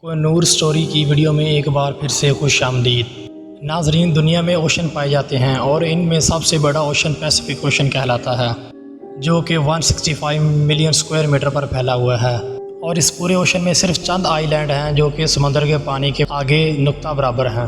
Koh Noor story کی video میں ایک بار پھر سے خوش آمدید ناظرین۔ دنیا میں اوشن پائے جاتے ہیں اور ان میں سب سے بڑا اوشن پیسیفک اوشن کہلاتا ہے، جو کہ 165 ملین اسکوائر میٹر پر پھیلا ہوا ہے، اور اس پورے اوشن میں صرف چند آئی لینڈ ہیں جو کہ سمندر کے پانی کے آگے نقطہ برابر ہیں،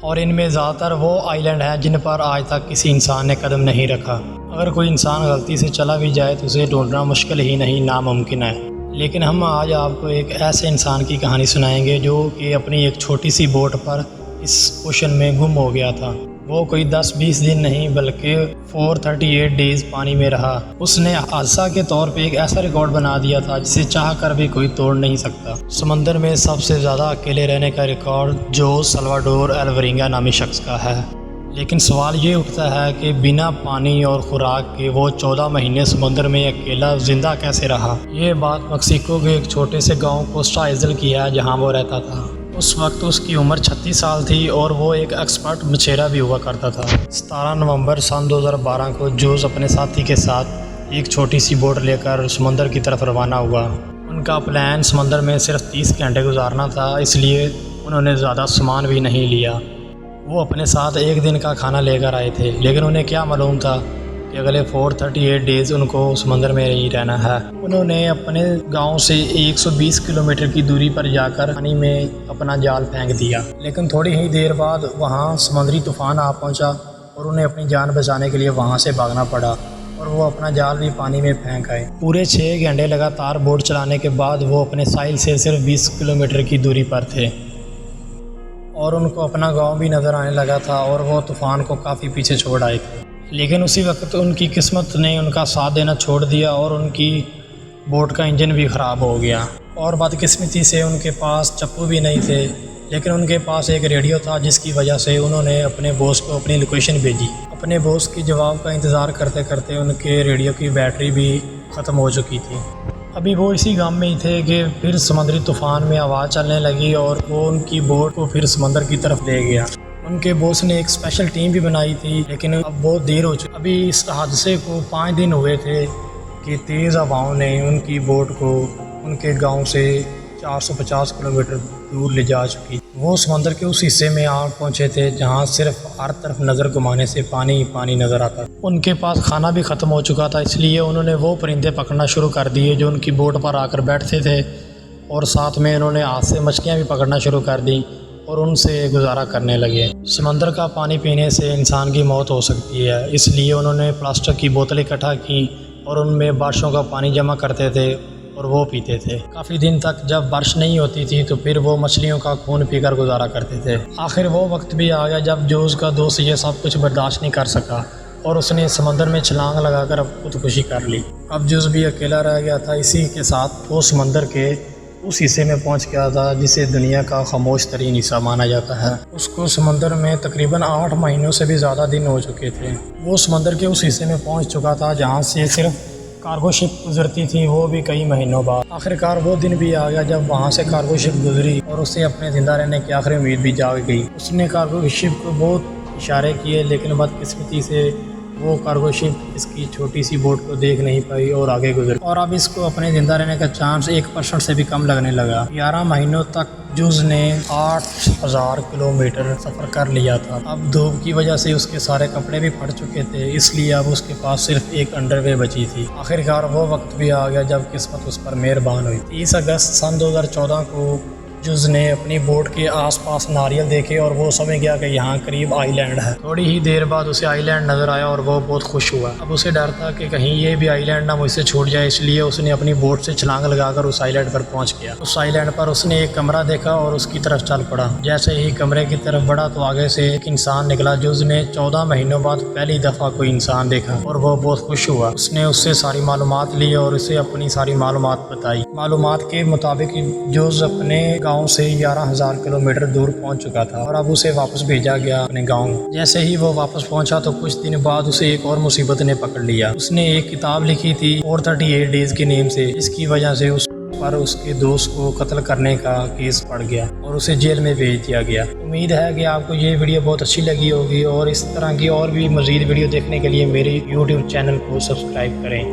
اور ان میں زیادہ تر وہ آئی لینڈ ہیں جن پر آج تک کسی انسان نے قدم نہیں رکھا۔ اگر کوئی انسان غلطی سے چلا بھی جائے تو اسے ڈھونڈنا مشکل ہی نہیں، ناممکن ہے۔ لیکن ہم آج آپ کو ایک ایسے انسان کی کہانی سنائیں گے جو کہ اپنی ایک چھوٹی سی بوٹ پر اس اوشن میں گم ہو گیا تھا۔ وہ کوئی 10-20 دن نہیں بلکہ 438 ڈیز پانی میں رہا۔ اس نے حادثہ کے طور پہ ایک ایسا ریکارڈ بنا دیا تھا جسے چاہ کر بھی کوئی توڑ نہیں سکتا۔ سمندر میں سب سے زیادہ اکیلے رہنے کا ریکارڈ جو سلواڈور ایلورینگا نامی شخص کا ہے۔ لیکن سوال یہ اٹھتا ہے کہ بنا پانی اور خوراک کے وہ 14 مہینے سمندر میں اکیلا زندہ کیسے رہا۔ یہ بات میکسیکو کے ایک چھوٹے سے گاؤں کوسٹا ایزل کی ہے جہاں وہ رہتا تھا۔ اس وقت اس کی عمر 36 سال تھی اور وہ ایک ایکسپرٹ مچھیرا بھی ہوا کرتا تھا۔ 17 نومبر سن 2012 کو جوز اپنے ساتھی کے ساتھ ایک چھوٹی سی بوٹ لے کر سمندر کی طرف روانہ ہوا۔ ان کا پلان سمندر میں صرف 30 گھنٹے گزارنا تھا، اس لیے انہوں نے زیادہ سامان بھی نہیں لیا۔ وہ اپنے ساتھ ایک دن کا کھانا لے کر آئے تھے، لیکن انہیں کیا معلوم تھا کہ اگلے 438 ڈیز ان کو سمندر میں ہی رہنا ہے۔ انہوں نے اپنے گاؤں سے 120 کلومیٹر کی دوری پر جا کر پانی میں اپنا جال پھینک دیا، لیکن تھوڑی ہی دیر بعد وہاں سمندری طوفان آ پہنچا اور انہیں اپنی جان بچانے کے لیے وہاں سے بھاگنا پڑا، اور وہ اپنا جال بھی پانی میں پھینک آئے۔ پورے 6 گھنٹے لگاتار بوٹ چلانے کے بعد وہ اپنے ساحل سے صرف 20 کلومیٹر کی دوری پر تھے، اور ان کو اپنا گاؤں بھی نظر آنے لگا تھا، اور وہ طوفان کو کافی پیچھے چھوڑ آئے تھے۔ لیکن اسی وقت ان کی قسمت نے ان کا ساتھ دینا چھوڑ دیا اور ان کی بوٹ کا انجن بھی خراب ہو گیا، اور بدقسمتی سے ان کے پاس چپو بھی نہیں تھے، لیکن ان کے پاس ایک ریڈیو تھا جس کی وجہ سے انہوں نے اپنے باس کو اپنی لوکیشن بھیجی۔ اپنے باس کی جواب کا انتظار کرتے کرتے ان کے ریڈیو کی بیٹری بھی ختم ہو چکی تھی۔ ابھی وہ اسی غم میں ہی تھے کہ پھر سمندری طوفان میں آواز چلنے لگی اور وہ ان کی بوٹ کو پھر سمندر کی طرف لے گیا۔ ان کے باس نے ایک اسپیشل ٹیم بھی بنائی تھی، لیکن اب بہت دیر ہو چکی۔ ابھی اس حادثے کو 5 دن ہوئے تھے کہ تیز ہواؤں نے ان کی بوٹ کو ان کے گاؤں سے 450 کلومیٹر دور لے جا چکی۔ وہ سمندر کے اس حصے میں آ پہنچے تھے جہاں صرف ہر طرف نظر گھمانے سے پانی ہی پانی نظر آتا۔ ان کے پاس کھانا بھی ختم ہو چکا تھا، اس لیے انہوں نے وہ پرندے پکڑنا شروع کر دیے جو ان کی بوٹ پر آ کر بیٹھتے تھے، اور ساتھ میں انہوں نے ہاتھ سے مچھلیاں بھی پکڑنا شروع کر دیں اور ان سے گزارا کرنے لگے۔ سمندر کا پانی پینے سے انسان کی موت ہو سکتی ہے، اس لیے انہوں نے پلاسٹک کی بوتلیں اکٹھا کی اور ان میں بارشوں کا پانی جمع کرتے تھے اور وہ پیتے تھے۔ کافی دن تک جب بارش نہیں ہوتی تھی تو پھر وہ مچھلیوں کا خون پی کر گزارا کرتے تھے۔ آخر وہ وقت بھی آ گیا جب جوز کا دوست یہ سب کچھ برداشت نہیں کر سکا اور اس نے سمندر میں چھلانگ لگا کر خودکشی کر لی۔ اب جوز بھی اکیلا رہ گیا تھا، اسی کے ساتھ وہ سمندر کے اس حصے میں پہنچ گیا تھا جسے دنیا کا خاموش ترین حصہ مانا جاتا ہے۔ اس کو سمندر میں تقریباً 8 مہینوں سے بھی زیادہ دن ہو چکے تھے۔ وہ سمندر کے اس حصے میں پہنچ چکا تھا جہاں سے صرف کارگو شپ گزرتی تھی، وہ بھی کئی مہینوں بعد۔ آخرکار وہ دن بھی آ گیا جب وہاں سے کارگو شپ گزری اور اسے اپنے زندہ رہنے کی آخری امید بھی جاگ گئی۔ اس نے کارگو شپ کو بہت اشارے کیے، لیکن بدقسمتی سے وہ کارگو شپ اس کی چھوٹی سی بوٹ کو دیکھ نہیں پائی اور آگے گزری، اور اب اس کو اپنے زندہ رہنے کا چانس 1% سے بھی کم لگنے لگا۔ 11 مہینوں تک جوز نے 8000 کلومیٹر سفر کر لیا تھا۔ اب دھوپ کی وجہ سے اس کے سارے کپڑے بھی پھٹ چکے تھے، اس لیے اب اس کے پاس صرف ایک انڈر ویئر بچی تھی۔ آخرکار وہ وقت بھی آ گیا جب قسمت اس پر مہربان ہوئی۔ 30 اگست سن 2014 کو جوز نے اپنی بوٹ کے آس پاس ناریل دیکھے اور وہ سمجھ گیا کہ یہاں قریب آئی لینڈ ہے۔ تھوڑی ہی دیر بعد اسے آئی لینڈ نظر آیا اور وہ بہت خوش ہوا۔ اب اسے ڈر تھا کہ کہیں یہ بھی آئی لینڈ نہ مجھ سے چھوٹ جائے، اس لیے اس نے اپنی بوٹ سے چھلانگ لگا کر اس آئی لینڈ پر پہنچ گیا۔ اس آئی لینڈ پر اس نے ایک کمرہ دیکھا اور اس کی طرف چل پڑا۔ جیسے ہی کمرے کی طرف بڑھا تو آگے سے ایک انسان نکلا۔ جوز نے 14 مہینوں بعد پہلی دفعہ کوئی انسان دیکھا اور وہ بہت خوش ہوا۔ اس نے اس سے ساری معلومات لی اور اسے اپنی ساری معلومات بتائی۔ معلومات کے مطابق جوز اپنے گاؤں سے 11,000 کلومیٹر دور پہنچ چکا تھا اور اب اسے واپس بھیجا گیا اپنے گاؤں۔ جیسے ہی وہ واپس پہنچا تو کچھ دن بعد اسے ایک اور مصیبت نے پکڑ لیا۔ اس نے ایک کتاب لکھی تھی 438 ڈیز کے نیم سے، جس کی وجہ سے اس پر اس کے دوست کو قتل کرنے کا کیس پڑ گیا اور اسے جیل میں بھیج دیا گیا۔ امید ہے کہ آپ کو یہ ویڈیو بہت اچھی لگی ہوگی، اور اس طرح کی اور بھی مزید ویڈیو دیکھنے کے لیے میری YouTube چینل کو سبسکرائب کریں۔